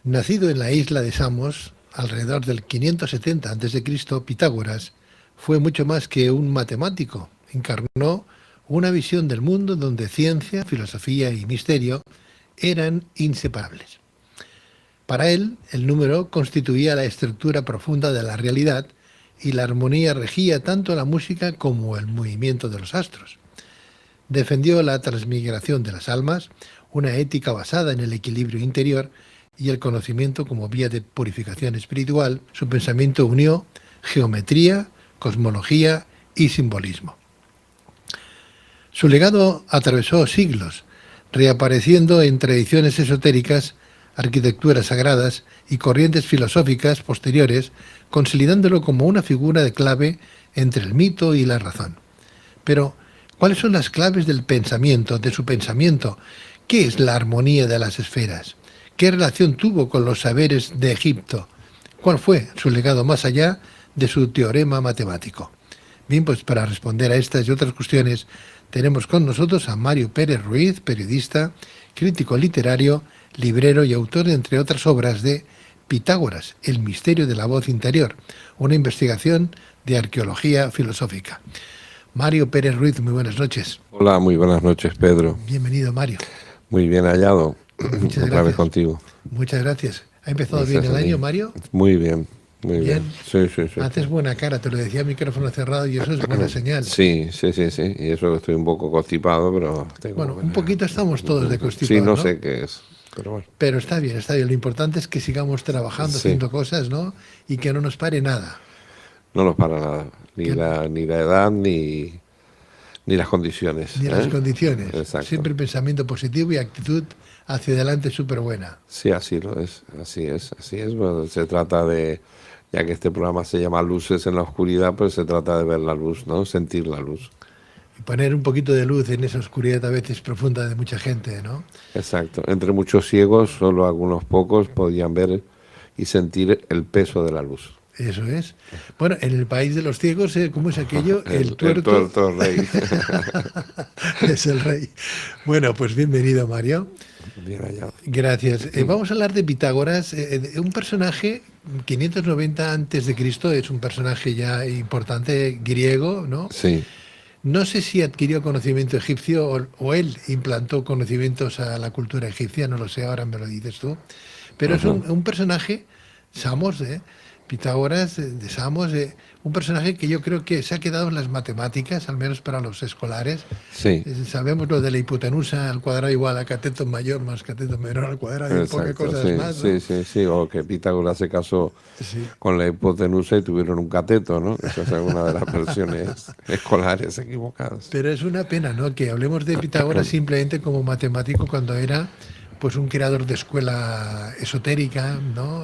Nacido en la isla de Samos, alrededor del 570 a.C., Pitágoras fue mucho más que un matemático. Encarnó una visión del mundo donde ciencia, filosofía y misterio eran inseparables. Para él, el número constituía la estructura profunda de la realidad y la armonía regía tanto la música como el movimiento de los astros. Defendió la transmigración de las almas, una ética basada en el equilibrio interior y el conocimiento como vía de purificación espiritual. Su pensamiento unió geometría, cosmología y simbolismo. Su legado atravesó siglos, reapareciendo en tradiciones esotéricas, arquitecturas sagradas y corrientes filosóficas posteriores, consolidándolo como una figura de clave entre el mito y la razón. Pero, ¿cuáles son las claves del pensamiento, de su pensamiento? ¿Qué es la armonía de las esferas? ¿Qué relación tuvo con los saberes de Egipto? ¿Cuál fue su legado más allá de su teorema matemático? Bien, pues para responder a estas y otras cuestiones tenemos con nosotros a Mario Pérez Ruiz, periodista, crítico literario, librero y autor, entre otras obras, de Pitágoras, el misterio de la voz interior, una investigación de arqueología filosófica. Mario Pérez Ruiz, muy buenas noches. Hola, muy buenas noches, Pedro. Bienvenido, Mario. Muy bien hallado. Muchas Otra vez gracias. contigo. Muchas gracias. ¿Ha empezado Gracias bien el a ti. año, Mario? Muy bien, muy bien. Bien. Sí, sí, sí. Haces buena cara, te lo decía micrófono cerrado y eso es buena señal. Sí, sí, sí, sí. Y eso que estoy un poco constipado, pero tengo Bueno, un poquito estamos todos de Sí, constipados, no ¿no? sé qué es, pero bueno. Pero está bien, está bien. Lo importante es que sigamos trabajando, Sí, haciendo cosas, ¿no? Y que no nos pare nada. no nos para nada. Que, Ni la edad, ni las condiciones, ni las ¿eh? condiciones. Exacto. Siempre pensamiento positivo y actitud hacia adelante súper buena. Sí, así lo es, así es, así es. Bueno, se trata de, ya que este programa se llama Luces en la Oscuridad, pues se trata de ver la luz, ¿no? Sentir la luz. Y poner un poquito de luz en esa oscuridad a veces profunda de mucha gente, ¿no? Exacto. Entre muchos ciegos, solo algunos pocos podían ver y sentir el peso de la luz. Eso es. Bueno, en el país de los ciegos, ¿cómo es aquello? El El tuerto tuerto rey. es el rey. Bueno, pues bienvenido, Mario. Bien hallado. Gracias. Vamos a hablar de Pitágoras, un personaje 590 antes de Cristo, es un personaje ya importante griego, ¿no? Sí. No sé si adquirió conocimiento egipcio o él implantó conocimientos a la cultura egipcia, no lo sé, ahora me lo dices tú. Pero es Ajá. un personaje, Samos, Pitágoras, de Samos, un personaje que yo creo que se ha quedado en las matemáticas, al menos para los escolares. Sí. Sabemos lo de la hipotenusa al cuadrado igual a cateto mayor más cateto menor al cuadrado y pocas Exacto. cosas Sí, más, ¿no? sí, sí, sí. O que Pitágoras se casó Sí. con la hipotenusa y tuvieron un cateto, ¿no? Esa es una de las versiones escolares equivocadas. Pero es una pena, ¿no? Que hablemos de Pitágoras simplemente como matemático cuando era pues un creador de escuela esotérica, ¿no?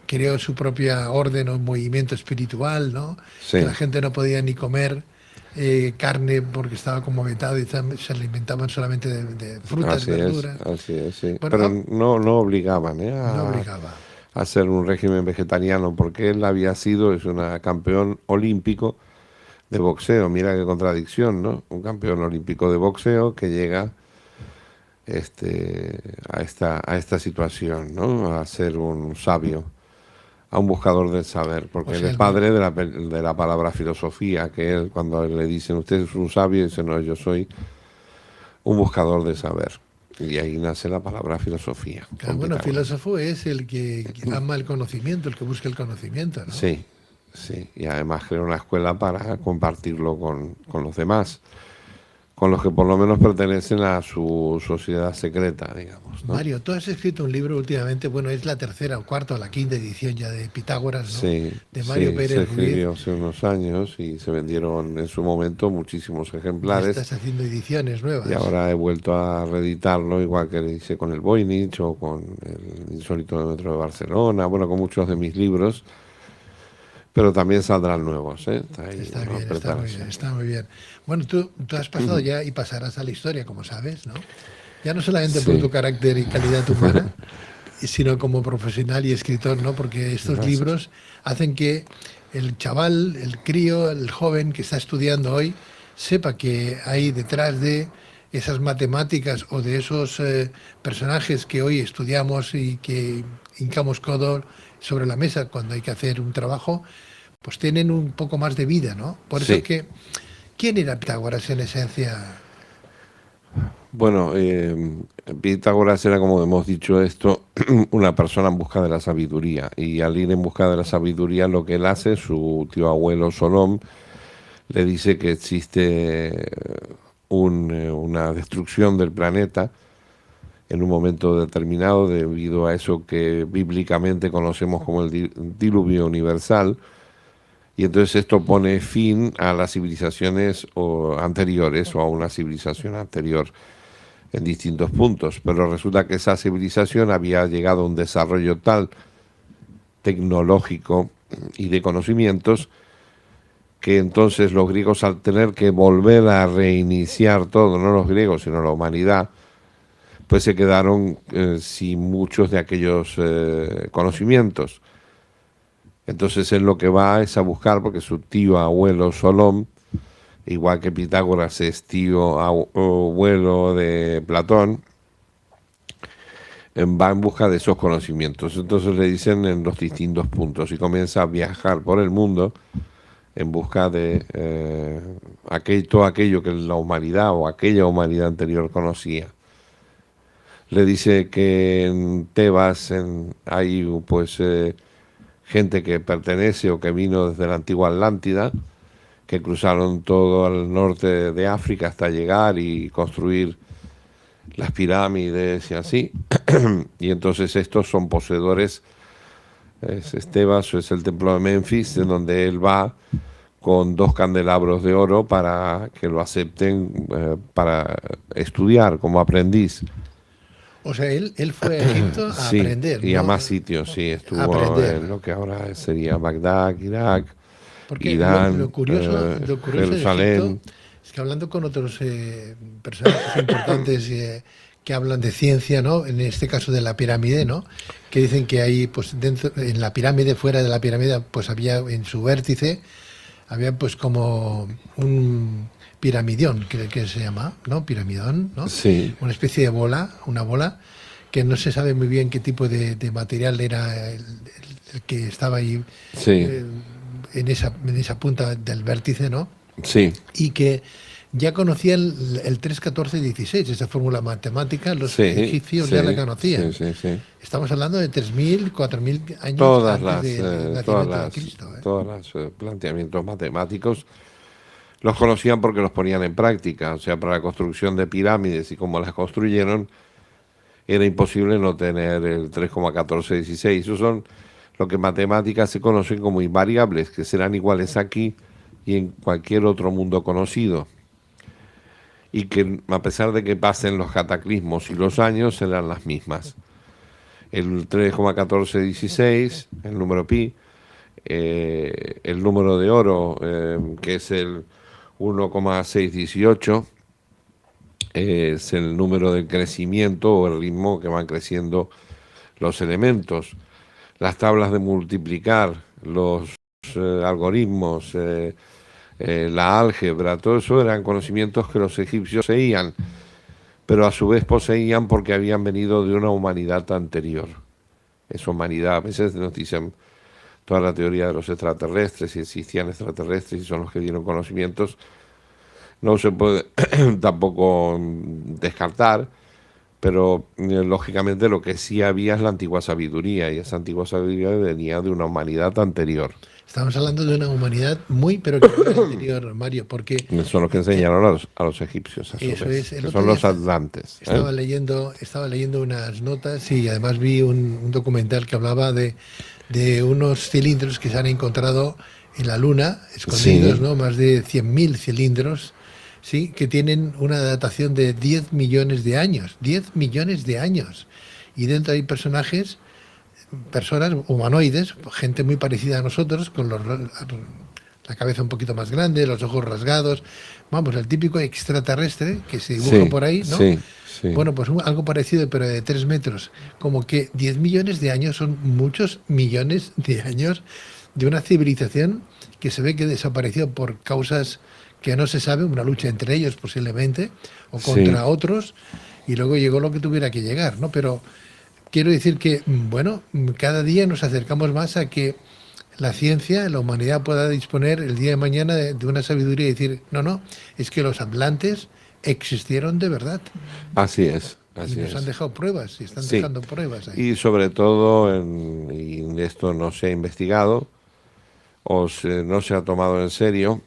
Creó su propia orden o movimiento espiritual, ¿no? Que la Sí. gente no podía ni comer carne porque estaba como vetado y se alimentaban solamente de frutas, verduras. Así es, sí. Bueno, Pero no, no obligaban, ¿eh? no obligaba. A hacer un régimen vegetariano, porque él había sido, es una campeón olímpico de boxeo. Mira qué contradicción, ¿no? Un campeón olímpico de boxeo que llega a esta situación, ¿no? A ser un sabio, a un buscador del saber, O porque él sea, es padre de la palabra filosofía, que él, cuando le dicen usted es un sabio, dice no, yo soy un buscador de saber. Y ahí nace la palabra filosofía, con bueno, Pitágoras. filósofo es el que ama el conocimiento, el que busca el conocimiento, ¿no? Sí, sí. Y además creó una escuela para compartirlo con los demás, con los que por lo menos pertenecen a su sociedad secreta, digamos, ¿no? Mario, tú has escrito un libro últimamente, bueno, es la tercera o cuarta o la quinta edición ya de Pitágoras, ¿no? Sí, De Mario sí, se Pérez Ruiz, escribió hace unos años y se vendieron en su momento muchísimos y ejemplares estás haciendo ediciones y nuevas. ahora he vuelto a reeditarlo, igual que le hice con el Voynich o con el Insólito Metro de Barcelona, bueno, con muchos de mis libros, pero también saldrán nuevos, ¿eh? Está ahí Está una bien, está muy bien, preparación. está muy bien. Bueno, tú has pasado ya y pasarás a la historia, como sabes, ¿no? Ya no solamente por tu Sí, carácter y calidad humana, sino como profesional y escritor, ¿no? Porque estos gracias. libros hacen que el chaval, el crío, el joven que está estudiando hoy, sepa que hay detrás de esas matemáticas o de esos personajes que hoy estudiamos y que hincamos codo sobre la mesa cuando hay que hacer un trabajo, pues tienen un poco más de vida, ¿no? Por eso Sí. que, ¿quién era Pitágoras en esencia? Bueno, Pitágoras era, como hemos dicho esto, una persona en busca de la sabiduría. Y al ir en busca de la sabiduría, lo que él hace, su tío abuelo Solón, le dice que existe una destrucción del planeta en un momento determinado debido a eso que bíblicamente conocemos como el diluvio universal. Y entonces esto pone fin a las civilizaciones anteriores o a una civilización anterior en distintos puntos, pero resulta que esa civilización había llegado a un desarrollo tal tecnológico y de conocimientos que entonces los griegos, al tener que volver a reiniciar todo, no los griegos sino la humanidad, pues se quedaron sin muchos de aquellos conocimientos. Entonces él lo que va es a buscar, porque su tío abuelo Solón, igual que Pitágoras es tío abuelo de Platón, va en busca de esos conocimientos. Entonces le dicen en los distintos puntos y comienza a viajar por el mundo en busca de todo aquello que la humanidad o aquella humanidad anterior conocía. Le dice que en Tebas hay pues gente que pertenece o que vino desde la antigua Atlántida, que cruzaron todo al norte de África hasta llegar y construir las pirámides y así. Y entonces estos son poseedores, es Tebas, es el templo de Menfis, en donde él va con 2 candelabros de oro para que lo acepten para estudiar como aprendiz. O sea, él fue a Egipto a Sí, aprender, y a ¿no? más sitios, sí, A estuvo aprender. en lo que ahora sería Bagdad, Irak, Porque Irán, lo curioso de Egipto Jerusalén. es que hablando con otros personajes importantes que hablan de ciencia, ¿no? En este caso de la pirámide, ¿no? Que dicen que ahí, pues dentro, en la pirámide, fuera de la pirámide, pues había en su vértice, había pues como un piramidión, que se llama, ¿no? Piramidón, ¿no? Sí, Una especie de bola, una bola, que no se sabe muy bien qué tipo de material era el que estaba ahí sí, eh, en esa punta del vértice, ¿no? sí, Y que ya conocían el 3, 14, 16, esa fórmula matemática, los sí, egipcios ya la sí, sí, conocían. sí, sí. Estamos hablando de 3.000, 4.000 años antes del Todas nacimiento de las, Cristo. ¿Eh? todas las planteamientos matemáticos los conocían porque los ponían en práctica. O sea, para la construcción de pirámides y como las construyeron, era imposible no tener el 3,1416. Esos son lo que en matemáticas se conocen como invariables, que serán iguales aquí y en cualquier otro mundo conocido. Y que a pesar de que pasen los cataclismos y los años, serán las mismas. El 3,1416, el número pi, el número de oro, que es el 1,618, es el número del crecimiento o el ritmo que van creciendo los elementos. Las tablas de multiplicar, los algoritmos, la álgebra, todo eso eran conocimientos que los egipcios poseían, pero a su vez poseían porque habían venido de una humanidad anterior. Esa humanidad, a veces nos dicen toda la teoría de los extraterrestres, si existían extraterrestres y son los que dieron conocimientos, no se puede tampoco descartar, pero lógicamente lo que sí había es la antigua sabiduría, y esa antigua sabiduría venía de una humanidad anterior. Estamos hablando de una humanidad muy, pero que muy anterior, Mario, porque Son los que enseñaron a los egipcios, a su eso es. vez, El que otro son día los atlantes. ¿Eh? estaba leyendo unas notas y además vi un documental que hablaba de unos cilindros que se han encontrado en la Luna, escondidos, Sí, ¿no? Más de 100.000 cilindros, ¿sí? Que tienen una datación de 10 millones de años. 10 millones de años. Y dentro hay personas humanoides, gente muy parecida a nosotros, con la cabeza un poquito más grande, los ojos rasgados. Vamos, el típico extraterrestre que se dibuja sí, por ahí, ¿no? sí, sí. Bueno, pues algo parecido, pero de 3 metros. Como que 10 millones de años son muchos millones de años de una civilización que se ve que desapareció por causas que no se sabe, una lucha entre ellos posiblemente, o Sí, contra otros, y luego llegó lo que tuviera que llegar, ¿no? Pero quiero decir que, bueno, cada día nos acercamos más a que la ciencia, la humanidad pueda disponer el día de mañana de una sabiduría y decir, no, no, es que los atlantes existieron de verdad así es, y así nos han es. dejado pruebas y están Sí, dejando pruebas ahí. y sobre todo, y esto no se ha investigado no se ha tomado en serio,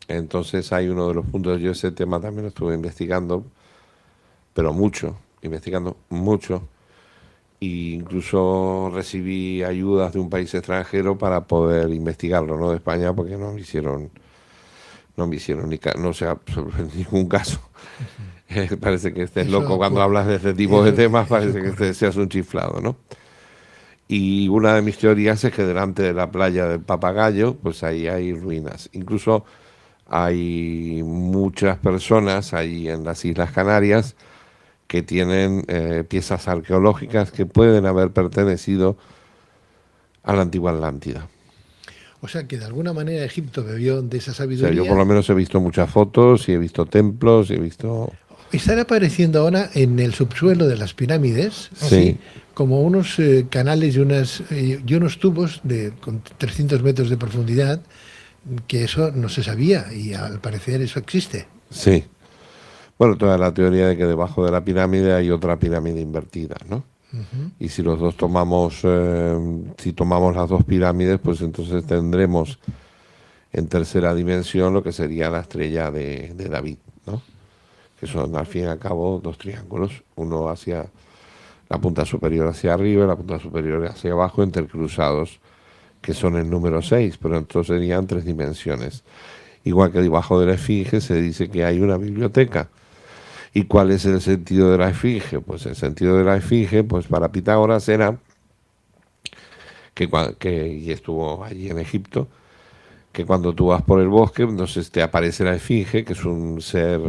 entonces hay uno de los puntos, yo ese tema también lo estuve investigando, pero mucho, investigando mucho, e incluso recibí ayudas de un país extranjero para poder investigarlo, no de España, porque no me hicieron no se ha absolutamente ningún caso. Parece que estés Eso loco cuando ocurre, hablas de este tipo de temas, eso parece que ocurre. seas un chiflado, ¿no? Y una de mis teorías es que delante de la playa del Papagayo, pues ahí hay ruinas. Incluso hay muchas personas ahí en las Islas Canarias que tienen piezas arqueológicas que pueden haber pertenecido a la antigua Atlántida. O sea que de alguna manera Egipto bebió de esa O sea, yo por sabiduría. lo menos he visto muchas fotos y he visto templos y he visto... Están apareciendo ahora en el subsuelo de las pirámides, así Sí, como unos canales y unos tubos con 300 metros de profundidad, que eso no se sabía y al parecer eso existe. sí. Bueno, toda la teoría de que debajo de la pirámide hay otra pirámide invertida, ¿no? Ujú. Y si los dos tomamos, si tomamos las dos pirámides, pues entonces tendremos en tercera dimensión lo que sería la estrella de David, ¿no? Que son al fin y al cabo dos triángulos, uno hacia la punta superior hacia arriba y la punta superior hacia abajo, intercruzados, que son el número 6, pero entonces serían tres dimensiones. Igual que debajo de la esfinge se dice que hay una biblioteca. ¿Y cuál es el sentido de la esfinge? Pues el sentido de la esfinge, pues para Pitágoras era y estuvo allí en Egipto, que cuando tú vas por el bosque, entonces te aparece la esfinge, que es un ser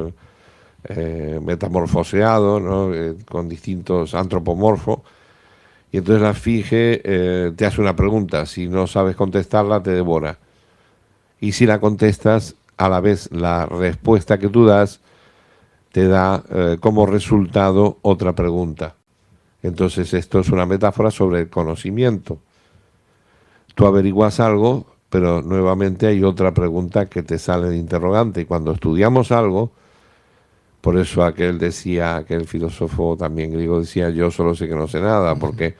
metamorfoseado, ¿no? Con distintos antropomorfos, y entonces la esfinge te hace una pregunta, si no sabes contestarla, te devora. Y si la contestas, a la vez la respuesta que tú das te da como resultado otra pregunta. Entonces esto es una metáfora sobre el conocimiento. Tú averiguas algo, pero nuevamente hay otra pregunta que te sale de interrogante. Y cuando estudiamos algo, por eso aquel filósofo también griego decía, yo solo sé que no sé nada, porque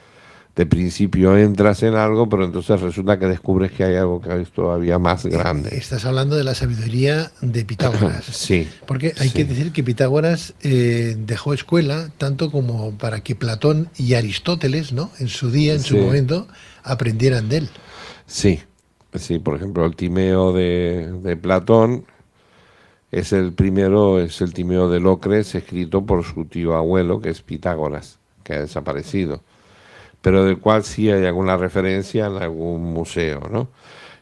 de principio entras en algo, pero entonces resulta que descubres que hay algo que es todavía más grande. Estás hablando de la sabiduría de Pitágoras, Sí, porque hay que sí, decir que Pitágoras dejó escuela tanto como para que Platón y Aristóteles, ¿no? En su día, en su sí, momento, aprendieran de él. sí. Sí, por ejemplo, el Timeo de Platón es el Timeo de Locres, escrito por su tío abuelo, que es Pitágoras, que ha desaparecido, pero del cual sí hay alguna referencia en algún museo, ¿no?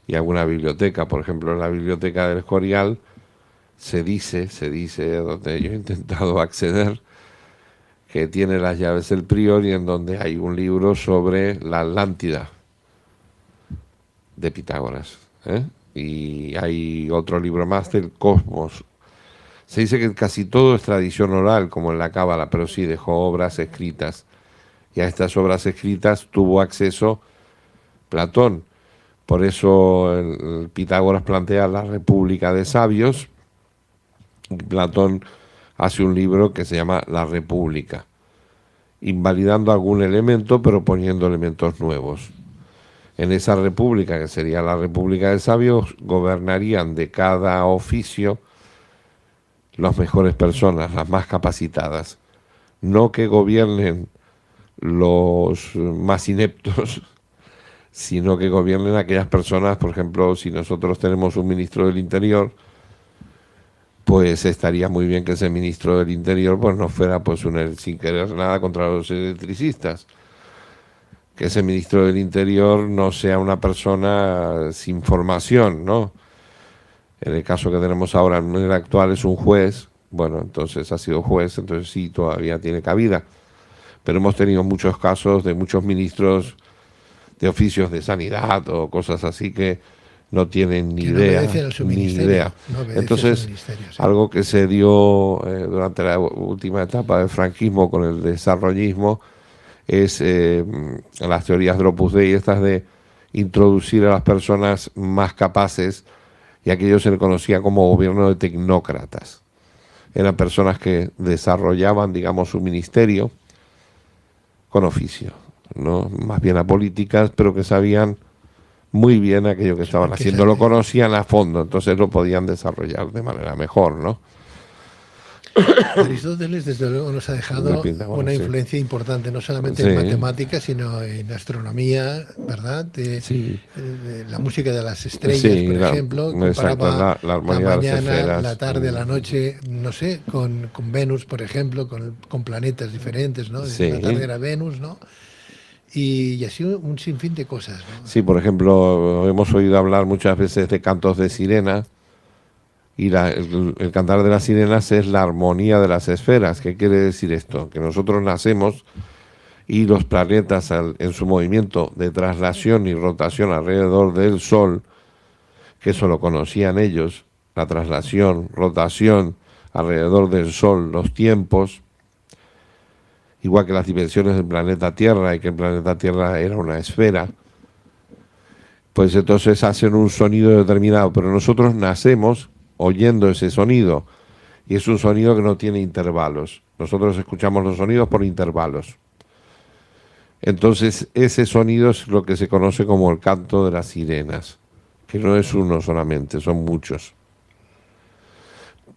Y alguna biblioteca, por ejemplo, en la biblioteca del Escorial se dice, donde yo he intentado acceder, que tiene las llaves el prior y en donde hay un libro sobre la Atlántida de Pitágoras, ¿eh? Y hay otro libro más del Cosmos. Se dice que casi todo es tradición oral, como en la Cábala, pero sí dejó obras escritas. Y a estas obras escritas tuvo acceso Platón. Por eso el Pitágoras plantea la República de Sabios. Y Platón hace un libro que se llama La República, invalidando algún elemento, pero poniendo elementos nuevos. En esa república, que sería la República de Sabios, gobernarían de cada oficio las mejores personas, las más capacitadas. No que gobiernen los más ineptos, sino que gobiernen aquellas personas, por ejemplo, si nosotros tenemos un ministro del Interior, pues estaría muy bien que ese ministro del Interior pues no fuera pues sin querer nada contra los electricistas, que ese ministro del Interior no sea una persona sin formación, ¿no? En el caso que tenemos ahora, en el actual, es un juez, bueno, entonces ha sido juez, entonces sí, todavía tiene cabida. Pero hemos tenido muchos casos de muchos ministros de oficios de sanidad o cosas así que no tienen ni Que no idea, obedecen a su ni ministerio. idea. No obedecen a su Entonces, ministerio, sí. algo que se dio durante la última etapa del franquismo con el desarrollismo es las teorías del Opus Dei, estas de introducir a las personas más capaces, y aquello se le conocía como gobierno de tecnócratas. Eran personas que desarrollaban, digamos, su ministerio con oficio, ¿no? Más bien apolíticas, pero que sabían muy bien aquello que estaban Que haciendo, lo conocían a fondo, entonces lo podían desarrollar de manera mejor, ¿no? Aristóteles, desde luego, nos ha De dejado Pitágoras, una sí. influencia importante, no solamente en Sí, matemáticas, sino en astronomía, ¿verdad? sí, De la música de las estrellas, sí, por ejemplo, exacto, comparaba la la armonía de las mañana, la esferas. tarde, la noche, no sé, con Venus, por ejemplo, con planetas diferentes, ¿no? La tarde Sí, era Venus, ¿no? Y así un sinfín de cosas, ¿no? sí, por ejemplo, hemos oído hablar muchas veces de cantos de sirena, y el cantar de las sirenas es la armonía de las esferas. ¿Qué quiere decir esto? Que nosotros nacemos y los planetas en su movimiento de traslación y rotación alrededor del Sol, que eso lo conocían ellos, la traslación, rotación alrededor del Sol, los tiempos, igual que las dimensiones del planeta Tierra, y que el planeta Tierra era una esfera, pues entonces hacen un sonido determinado, pero nosotros nacemos oyendo ese sonido, y es un sonido que no tiene intervalos. Nosotros escuchamos los sonidos por intervalos. Entonces ese sonido es lo que se conoce como el canto de las sirenas, que no es uno solamente, son muchos.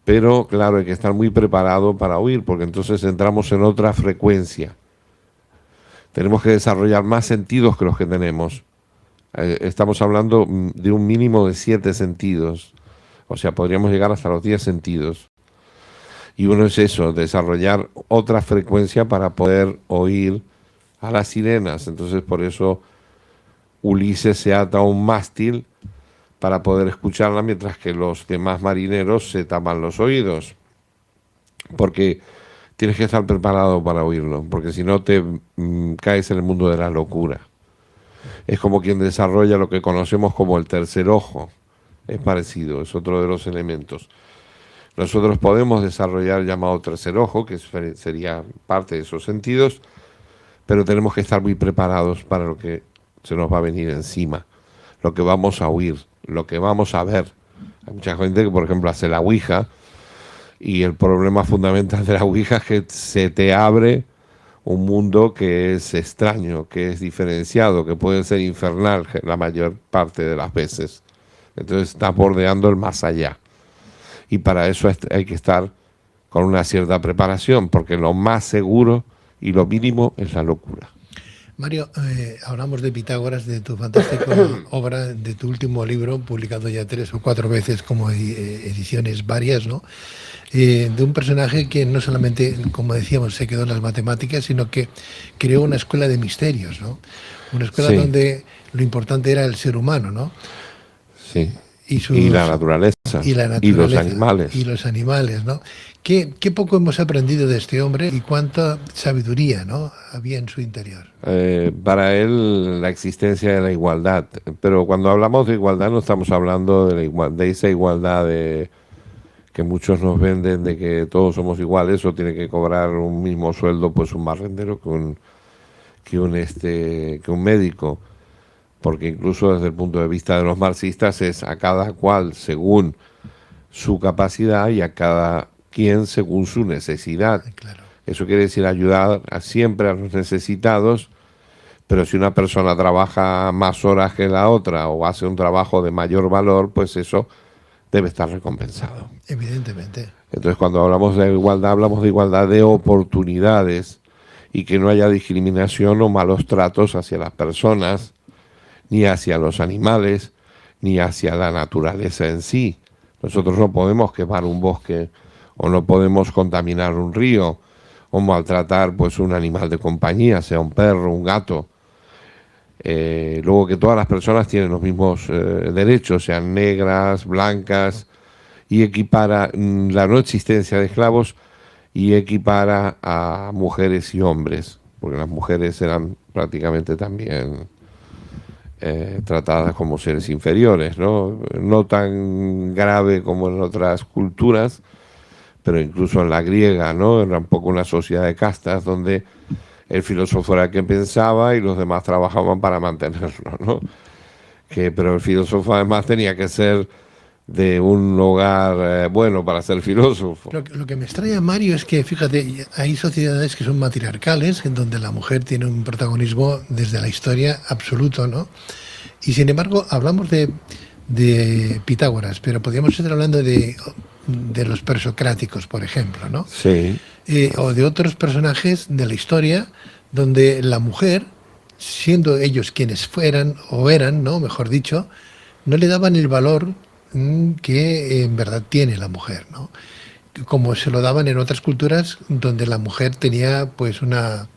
Pero claro, hay que estar muy preparado para oír, porque entonces entramos en otra frecuencia. Tenemos que desarrollar más sentidos que los que tenemos. Estamos hablando de un mínimo de 7 sentidos. O sea, podríamos llegar hasta los 10 sentidos. Y uno es eso, desarrollar otra frecuencia para poder oír a las sirenas. Entonces, por eso Ulises se ata a un mástil para poder escucharla, mientras que los demás marineros se tapan los oídos. Porque tienes que estar preparado para oírlo, porque si no te caes en el mundo de la locura. Es como quien desarrolla lo que conocemos como el tercer ojo. Es parecido, es otro de los elementos. Nosotros podemos desarrollar el llamado tercer ojo, que sería parte de esos sentidos, pero tenemos que estar muy preparados para lo que se nos va a venir encima, lo que vamos a oír, lo que vamos a ver. Hay mucha gente que, por ejemplo, hace la ouija, y el problema fundamental de la ouija es que se te abre un mundo que es extraño, que es diferenciado, que puede ser infernal la mayor parte de las veces. Entonces estás bordeando el más allá. Y para eso hay que estar con una cierta preparación, porque lo más seguro y lo mínimo es la locura. Mario, hablamos de Pitágoras, de tu fantástica obra, de tu último libro, publicado ya 3 o 4 veces como ediciones varias, ¿no? De un personaje que no solamente, como decíamos, se quedó en las matemáticas, sino que creó una escuela de misterios, ¿no? Una escuela Sí, donde lo importante era el ser humano, ¿no? sí. Y Y la sus naturaleza, y la y los naturaleza y animales. los animales, ¿no? Qué poco hemos aprendido de este hombre y cuánta sabiduría, ¿no? Había en su interior. Para él la existencia de la igualdad, pero cuando hablamos de igualdad no estamos hablando de, de esa igualdad que muchos nos venden, de que todos somos iguales o tiene que cobrar un mismo sueldo pues un barrendero que un médico, porque incluso desde el punto de vista de los marxistas es a cada cual según su capacidad y a cada quien según su necesidad. Claro. Eso quiere decir ayudar siempre a los necesitados, pero si una persona trabaja más horas que la otra o hace un trabajo de mayor valor, pues eso debe estar recompensado. Evidentemente. Entonces, cuando hablamos de igualdad de oportunidades, y que no haya discriminación o malos tratos hacia las personas, ni hacia los animales, ni hacia la naturaleza en sí. Nosotros no podemos quemar un bosque, o no podemos contaminar un río, o maltratar pues un animal de compañía, sea un perro, un gato. Luego, que todas las personas tienen los mismos derechos, sean negras, blancas, y equipara la no existencia de esclavos, y equipara a mujeres y hombres, porque las mujeres eran prácticamente también tratadas como seres inferiores, ¿no? No tan grave como en otras culturas, pero incluso en la griega, ¿no? Era un poco una sociedad de castas donde el filósofo era el que pensaba y los demás trabajaban para mantenerlo, ¿no? Pero el filósofo además tenía que ser de un hogar bueno para ser filósofo. Lo que me extraña, Mario, es que, fíjate, hay sociedades que son matriarcales, en donde la mujer tiene un protagonismo desde la historia absoluto, ¿no? Y sin embargo, hablamos de Pitágoras, pero podríamos estar hablando de los presocráticos, por ejemplo, ¿no? Sí, O de otros personajes de la historia donde la mujer, siendo ellos quienes fueran o eran, ¿no? Mejor dicho, no le daban el valor que en verdad tiene la mujer, ¿no? Como se lo daban en otras culturas donde la mujer tenía pues una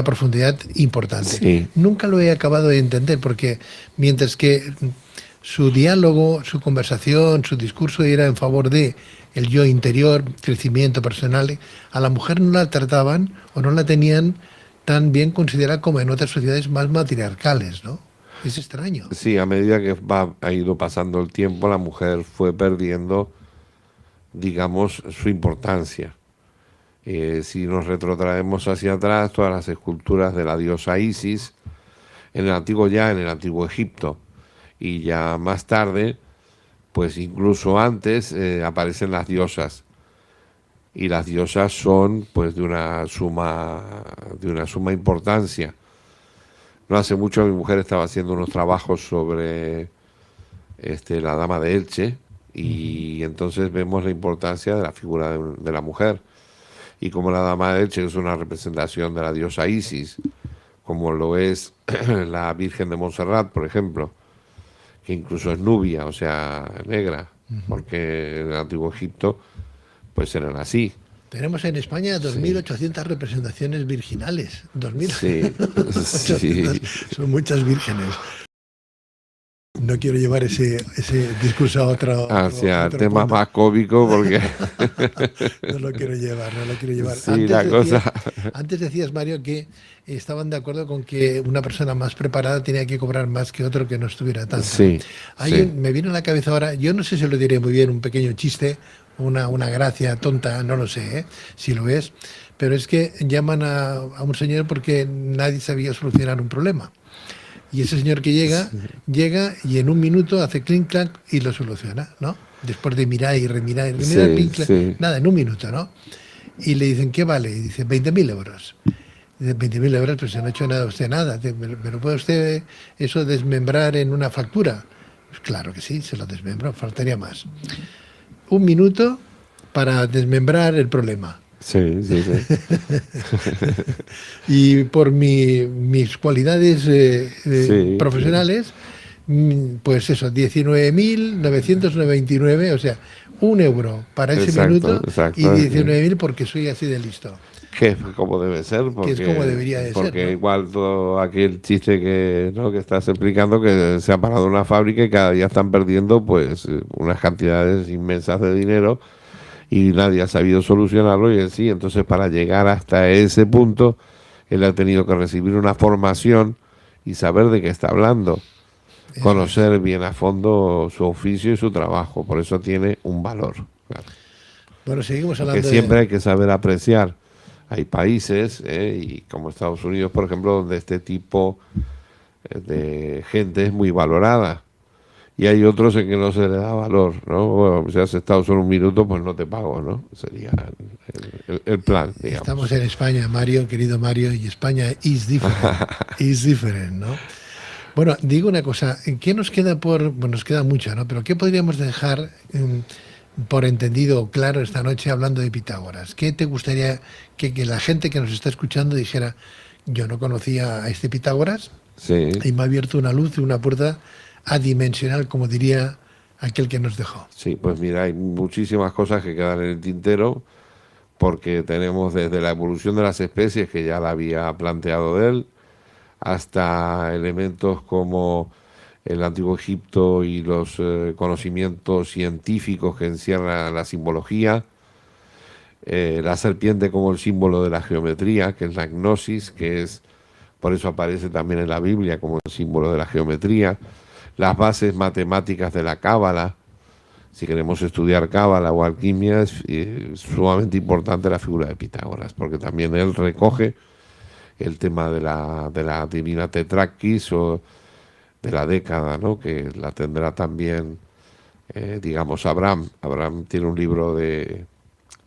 profundidad importante. sí, Nunca lo he acabado de entender porque mientras que su diálogo, su conversación, su discurso era en favor de el yo interior, crecimiento personal, a la mujer no la trataban o no la tenían tan bien considerada como en otras sociedades más matriarcales, ¿no? Es extraño. sí, a medida que ha ido pasando el tiempo, la mujer fue perdiendo, digamos, su importancia. Si nos retrotraemos hacia atrás, todas las esculturas de la diosa Isis, en el antiguo ya, en el antiguo Egipto, y ya más tarde, pues incluso antes, aparecen las diosas. Y las diosas son pues de una suma importancia. No hace mucho mi mujer estaba haciendo unos trabajos sobre la dama de Elche y entonces vemos la importancia de la figura de la mujer y como la dama de Elche es una representación de la diosa Isis, como lo es la Virgen de Montserrat, por ejemplo, que incluso es nubia, o sea, negra, porque en el antiguo Egipto pues eran así. Tenemos en España Sí, 2.800 representaciones virginales. sí, 2.800 sí. son muchas vírgenes. No quiero llevar ese discurso a Hacia otro temas punto. más cómicos porque No lo quiero llevar, no lo quiero llevar. sí, la cosa, Antes decías, Mario, que estaban de acuerdo con que una persona más preparada tenía que cobrar más que otro que no estuviera tanto, ¿no? sí, sí, Me viene a la cabeza ahora, yo no sé si lo diré muy bien, un pequeño chiste, una gracia tonta, no lo sé, si lo es, pero es que llaman a un señor porque nadie sabía solucionar un problema. Y ese señor que llega y en un minuto hace clink clac y lo soluciona, ¿no? Después de mirar y remirar, sí, clink clac, sí, nada, en un minuto, ¿no? Y le dicen, ¿qué vale? Y dice, 20.000 euros. Dice, 20.000 euros, pues no ha hecho nada usted, nada. ¿Me lo puede usted eso desmembrar en una factura? Pues claro que sí, se lo desmembro, faltaría más. Un minuto para desmembrar el problema. sí, sí, sí, Y por mis cualidades sí, sí, profesionales, pues eso, 19.999, o sea, 1 euro para ese exacto, minuto y exacto. 19.000 porque soy así de listo, Que es como debe ser, que es como debería de ser, porque ¿no? igual todo aquel chiste que, ¿no? que estás explicando, que se ha parado una fábrica y cada día están perdiendo pues unas cantidades inmensas de dinero y nadie ha sabido solucionarlo y en sí, entonces para llegar hasta ese punto, él ha tenido que recibir una formación y saber de qué está hablando, Eso es. conocer bien a fondo su oficio y su trabajo, por eso tiene un valor, claro. Bueno, seguimos Que hablando de... siempre hay que saber apreciar. Hay países, y como Estados Unidos, por ejemplo, donde este tipo de gente es muy valorada. Y hay otros en que no se le da valor, ¿no? Bueno, si has estado solo un minuto, pues no te pago, ¿no? Sería el plan, Estamos digamos. en España, Mario, querido Mario, y España is different, ¿no? Bueno, digo una cosa, ¿qué nos queda por, bueno, nos queda mucho, ¿no? Pero ¿qué podríamos dejar por entendido o claro esta noche hablando de Pitágoras? ¿Qué te gustaría que la gente que nos está escuchando dijera, yo no conocía a este Pitágoras Sí, y me ha abierto una luz y una puerta adimensional, como diría aquel que nos dejó? sí, pues mira, hay muchísimas cosas que quedan en el tintero, porque tenemos desde la evolución de las especies, que ya la había planteado él, hasta elementos como el antiguo Egipto y los conocimientos científicos que encierra la simbología, la serpiente como el símbolo de la geometría, que es la gnosis, que es, por eso aparece también en la Biblia como el símbolo de la geometría, las bases matemáticas de la cábala. Si queremos estudiar cábala o alquimia, es sumamente importante la figura de Pitágoras, porque también él recoge el tema de la divina tetraquis o de la década, ¿no? Que la tendrá también, digamos, Abraham. Abraham tiene un libro de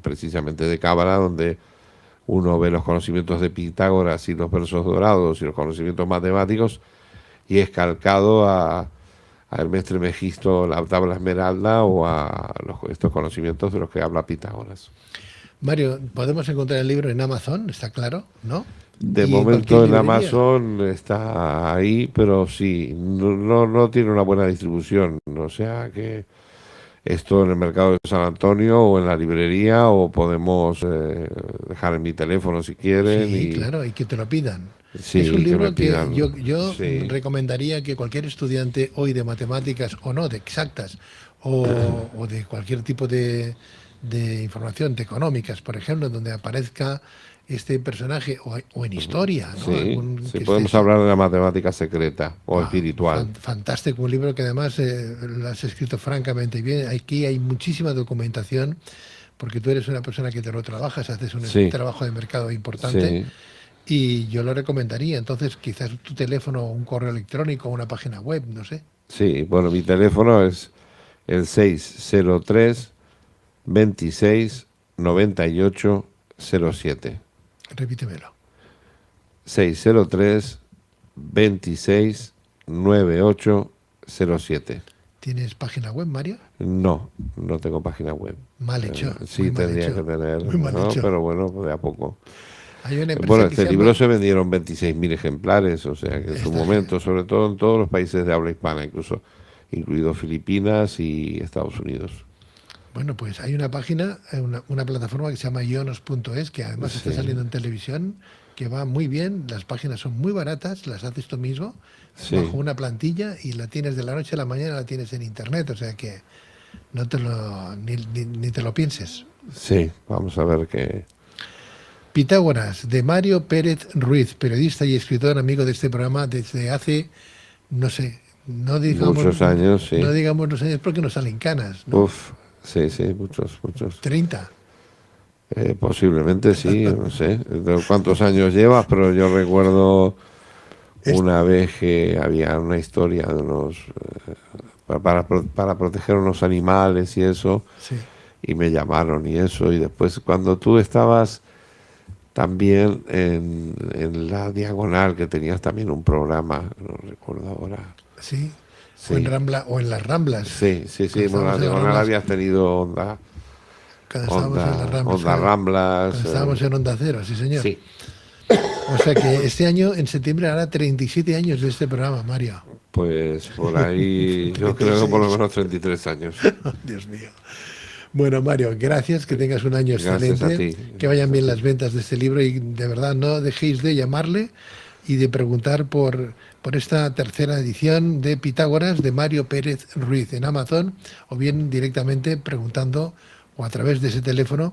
precisamente de cábala donde uno ve los conocimientos de Pitágoras y los versos dorados y los conocimientos matemáticos y es calcado a Hermes Trismegisto, la tabla esmeralda o a estos conocimientos de los que habla Pitágoras. Mario, podemos encontrar el libro en Amazon, está claro, ¿no? De Y en cualquier momento en librería. Amazon está ahí, pero sí, no tiene una buena distribución. O sea que esto en el mercado de San Antonio o en la librería o podemos dejar en mi teléfono si quieren Sí, y claro, y que te lo pidan. Es un sí, que me libro que pidan. yo Sí, recomendaría que cualquier estudiante hoy de matemáticas o no, de exactas, o de cualquier tipo de información, de económicas, por ejemplo, donde aparezca este personaje, o en historia, ¿no? sí, Algún sí, que podemos estés. hablar de la matemática secreta o Wow, espiritual. fantástico, un libro que además lo has escrito francamente bien. Aquí hay muchísima documentación, porque tú eres una persona que te lo trabajas, haces un Sí, trabajo de mercado importante. sí, Y yo lo recomendaría. Entonces, quizás tu teléfono, un correo electrónico, una página web, no sé. sí. Bueno, mi teléfono es el 603 26 98 07. Repítemelo. 603 26 98 07. ¿Tienes página web, Mario? No, no tengo página web. Mal hecho, muy Sí, mal tendría que hecho, tener, muy mal ¿no? hecho. Pero bueno, de a poco. Hay una Bueno, empresa que este se libro llama... se vendieron 26.000 ejemplares, o sea que en su Está genial. momento, sobre todo en todos los países de habla hispana, incluso incluido Filipinas y Estados Unidos. Bueno, pues hay una página, una plataforma que se llama ionos.es, que además está Sí, saliendo en televisión, que va muy bien. Las páginas son muy baratas, las haces tú mismo, bajo sí, una plantilla, y la tienes de la noche a la mañana, la tienes en internet. O sea que no te lo, ni te lo pienses. sí, vamos a ver qué. Pitágoras, de Mario Pérez Ruiz, periodista y escritor amigo de este programa desde hace, no sé, Muchos años, no sí. digamos los años porque nos salen canas, ¿no? Uf, sí, sí, muchos, muchos. 30. Posiblemente sí, no sé de cuántos años llevas, pero yo recuerdo Es- una vez que había una historia de unos, para proteger unos animales y eso, sí. y me llamaron y eso, y después cuando tú estabas también en la Diagonal, que tenías también un programa, no recuerdo ahora, Sí, o en sí, Rambla, o en las Ramblas, sí, sí, cuando sí, bueno, la estábamos en las Diagonal Ramblas, habías tenido onda, cuando estábamos en las onda, Ramblas, onda Ramblas, cuando estábamos en Onda Cero, sí señor. sí. O sea que este año, en septiembre, hará 37 años de este programa, Mario. Pues por ahí yo creo que por lo 36. menos 33 años. Dios mío. Bueno, Mario, gracias, que tengas un año Gracias a excelente, ti. que vayan Gracias a bien ti. las ventas de este libro, y de verdad no dejéis de llamarle y de preguntar por esta tercera edición de Pitágoras de Mario Pérez Ruiz en Amazon, o bien directamente preguntando o a través de ese teléfono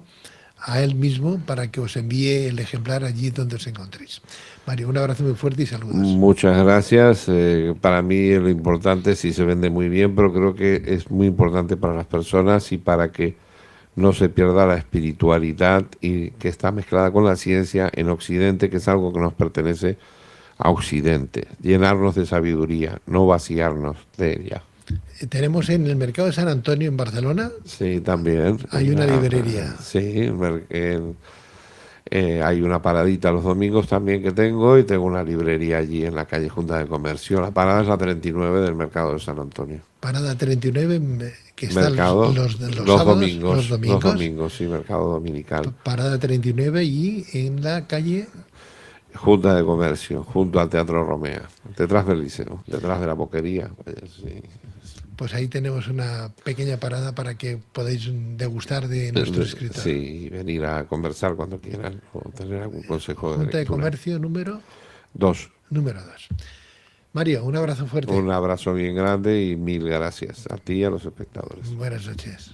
a él mismo para que os envíe el ejemplar allí donde os encontréis. Mario, un abrazo muy fuerte y saludos. Muchas gracias. Para mí lo importante sí se vende muy bien, pero creo que es muy importante para las personas y para que no se pierda la espiritualidad y que está mezclada con la ciencia en Occidente, que es algo que nos pertenece a Occidente. Llenarnos de sabiduría, no vaciarnos de ella. Tenemos en el mercado de San Antonio en Barcelona, Sí, también. hay una librería. Sí, hay una paradita los domingos también que tengo y tengo una librería allí en la calle Junta de Comercio. La parada es la 39 del Mercado de San Antonio. Parada 39, que está Mercado los sábados, los domingos, sí, mercado dominical. parada 39, y en la calle, Junta de Comercio, junto al Teatro Romea, detrás del liceo, detrás de la boquería. Sí. pues ahí tenemos una pequeña parada para que podáis degustar de nuestro escritor. Sí, venir a conversar cuando quieran o tener algún consejo de Junta de lectura. Comercio Dos, número 2. Mario, un abrazo fuerte. un abrazo bien grande y mil gracias a ti y a los espectadores. Buenas noches.